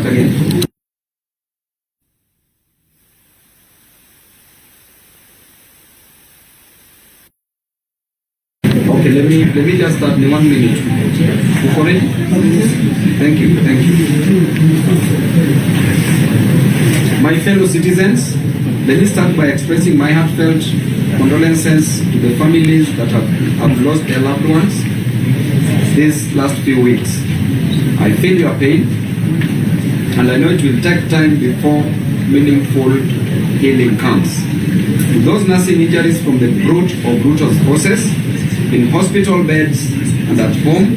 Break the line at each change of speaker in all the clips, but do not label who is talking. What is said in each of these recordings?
Start again. Okay, let me just start in 1 minute. Correct? Thank you. My fellow citizens, let me start by expressing my heartfelt condolences to the families that have lost their loved ones these last few weeks. I feel your pain, and I know it will take time before meaningful healing comes. To those nursing injuries from the brute or brutal forces, in hospital beds and at home,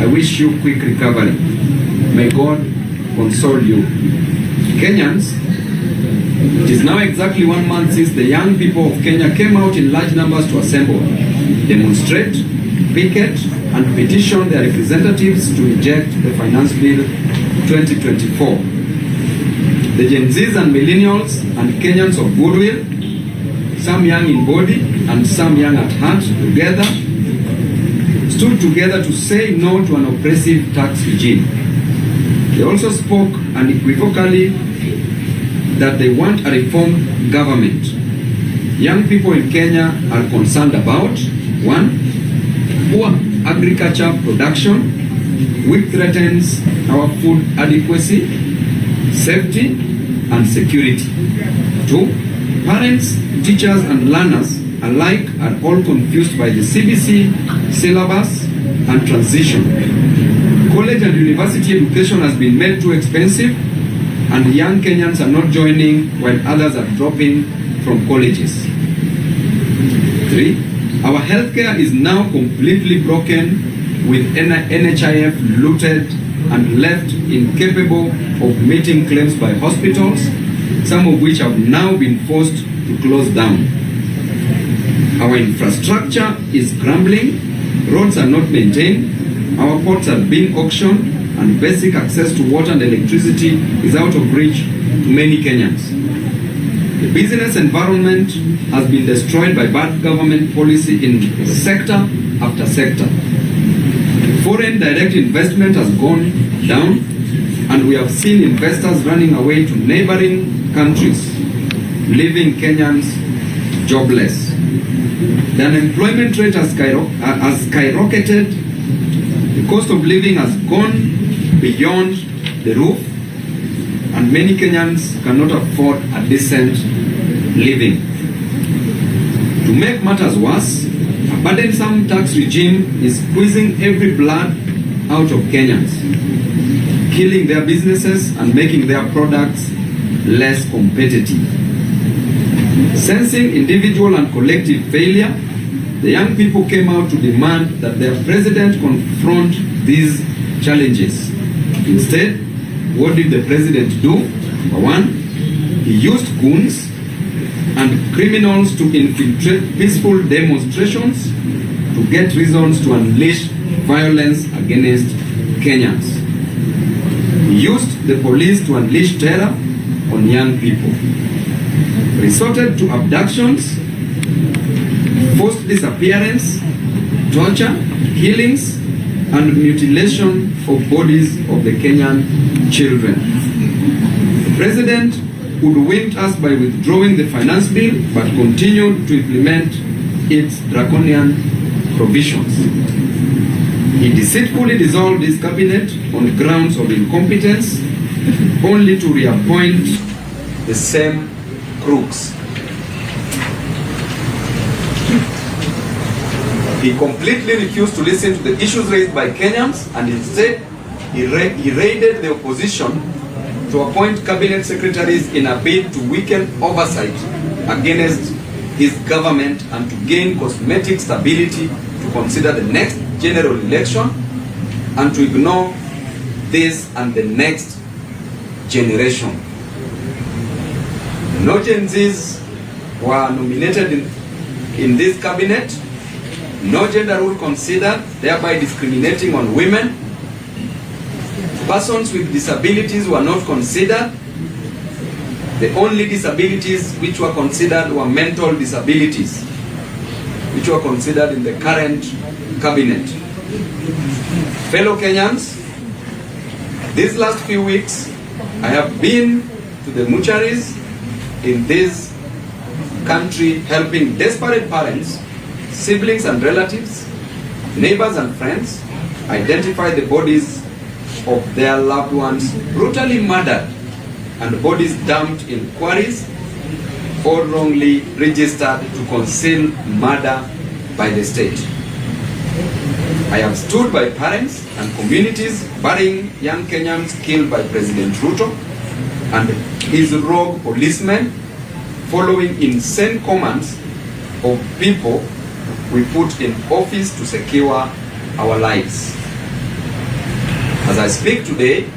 I wish you quick recovery. May God console you. Kenyans, it is now exactly 1 month since the young people of Kenya came out in large numbers to assemble, demonstrate, picket, and petition their representatives to reject the Finance Bill 2024. The Gen Zs and Millennials and Kenyans of goodwill, some young in body and some young at heart, stood together to say no to an oppressive tax regime. They also spoke unequivocally that they want a reformed government. Young people in Kenya are concerned about 1. Poor agriculture production, which threatens our food adequacy, safety, and security. 2. Parents, teachers, and learners alike are all confused by the CBC syllabus and transition. College and university education has been made too expensive, and young Kenyans are not joining while others are dropping from colleges. 3. Our healthcare is now completely broken, with NHIF looted and left incapable of meeting claims by hospitals, some of which have now been forced to close down. Our infrastructure is crumbling, roads are not maintained, our ports are being auctioned, and basic access to water and electricity is out of reach to many Kenyans. The business environment has been destroyed by bad government policy in sector after sector. Foreign direct investment has gone down, and we have seen investors running away to neighboring countries, leaving Kenyans jobless. The unemployment rate has skyrocketed, the cost of living has gone beyond the roof, and many Kenyans cannot afford a decent living. To make matters worse, a burdensome tax regime is squeezing every blood out of Kenyans, killing their businesses and making their products less competitive. Sensing individual and collective failure, the young people came out to demand that their president confront these challenges. Instead, what did the president do? For one, he used goons and criminals to infiltrate peaceful demonstrations to get reasons to unleash violence against Kenyans. He used the police to unleash terror on young people. Resorted to abductions, forced disappearance, torture, killings, and mutilation of bodies of the Kenyan children. The president hoodwinked us by withdrawing the finance bill, but continued to implement its draconian provisions. He deceitfully dissolved his cabinet on grounds of incompetence, only to reappoint the same crooks. He completely refused to listen to the issues raised by Kenyans, and instead he raided the opposition to appoint cabinet secretaries in a bid to weaken oversight against his government and to gain cosmetic stability to consider the next general election and to ignore this and the next generation. No Gen Zs were nominated in this cabinet. No gender rule considered, thereby discriminating on women. Persons with disabilities were not considered. The only disabilities which were considered were mental disabilities, which were considered in the current cabinet. Fellow Kenyans, these last few weeks I have been to the mortuaries in this country helping desperate parents, siblings and relatives, neighbors and friends identify the bodies of their loved ones brutally murdered and bodies dumped in quarries or wrongly registered to conceal murder by the state. I have stood by parents and communities burying young Kenyans killed by President Ruto and his rogue policemen following insane commands of people we put in office to secure our lives. As I speak today,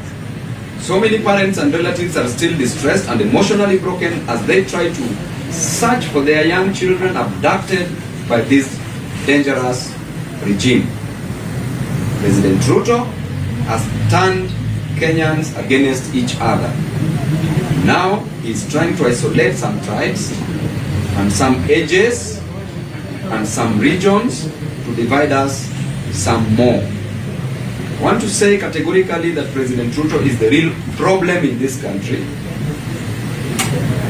so many parents and relatives are still distressed and emotionally broken as they try to search for their young children abducted by this dangerous regime. President Ruto has turned Kenyans against each other. Now he is trying to isolate some tribes and some ages and some regions to divide us some more. I want to say categorically that President Ruto is the real problem in this country.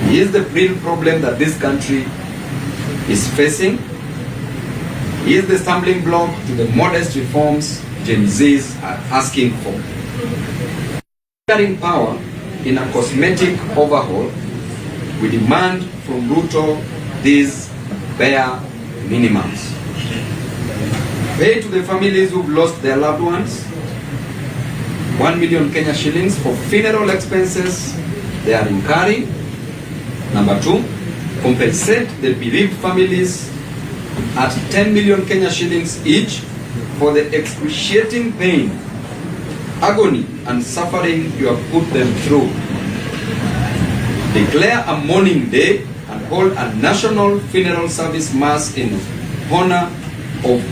He is the real problem that this country is facing. He is the stumbling block to the modest reforms Gen Zs are asking for. Sharing power in a cosmetic overhaul, we demand from Ruto these bare minimums. Pay to the families who've lost their loved ones 1 million Kenya shillings for funeral expenses they are incurring. Number 2, compensate the bereaved families at 10 million Kenya shillings each for the excruciating pain, agony and suffering you have put them through. Declare a mourning day and hold a national funeral service mass in honor of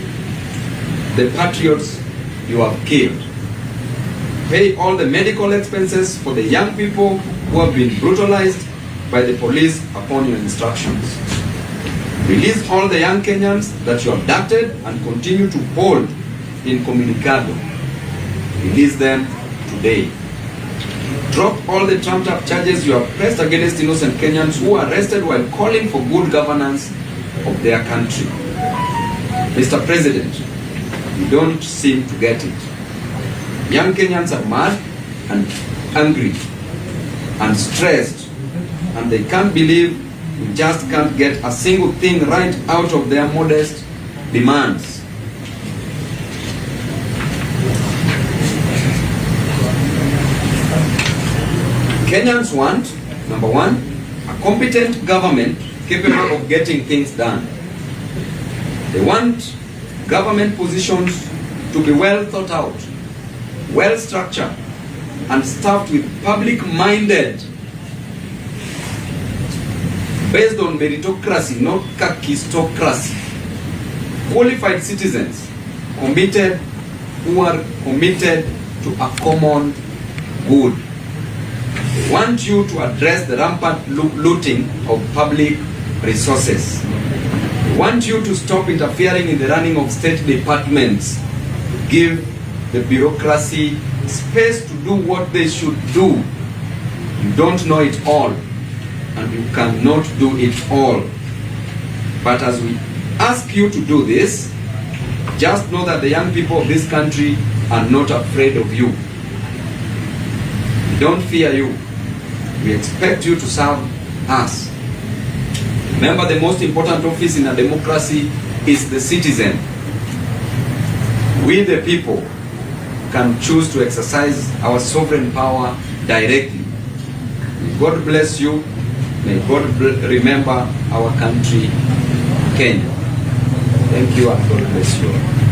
the patriots you have killed. Pay all the medical expenses for the young people who have been brutalized by the police upon your instructions. Release all the young Kenyans that you abducted and continue to hold incommunicado. Release them today. Drop all the trumped up charges you have pressed against innocent Kenyans who are arrested while calling for good governance of their country. Mr. President, you don't seem to get it. Young Kenyans are mad and angry and stressed, and they can't believe we just can't get a single thing right out of their modest demands. Kenyans want, number 1, a competent government capable of getting things done. They want government positions to be well thought out, well structured, and staffed with public-minded, based on meritocracy, not kakistocracy, qualified citizens committed, who are committed to a common good. They want you to address the rampant looting of public resources. They want you to stop interfering in the running of state departments. Give the bureaucracy space to do what they should do. You don't know it all, and you cannot do it all. But as we ask you to do this, just know that the young people of this country are not afraid of you. We don't fear you. We expect you to serve us. Remember, the most important office in a democracy is the citizen. We, the people, can choose to exercise our sovereign power directly. May God bless you. May God remember our country, Kenya. Thank you and God bless you.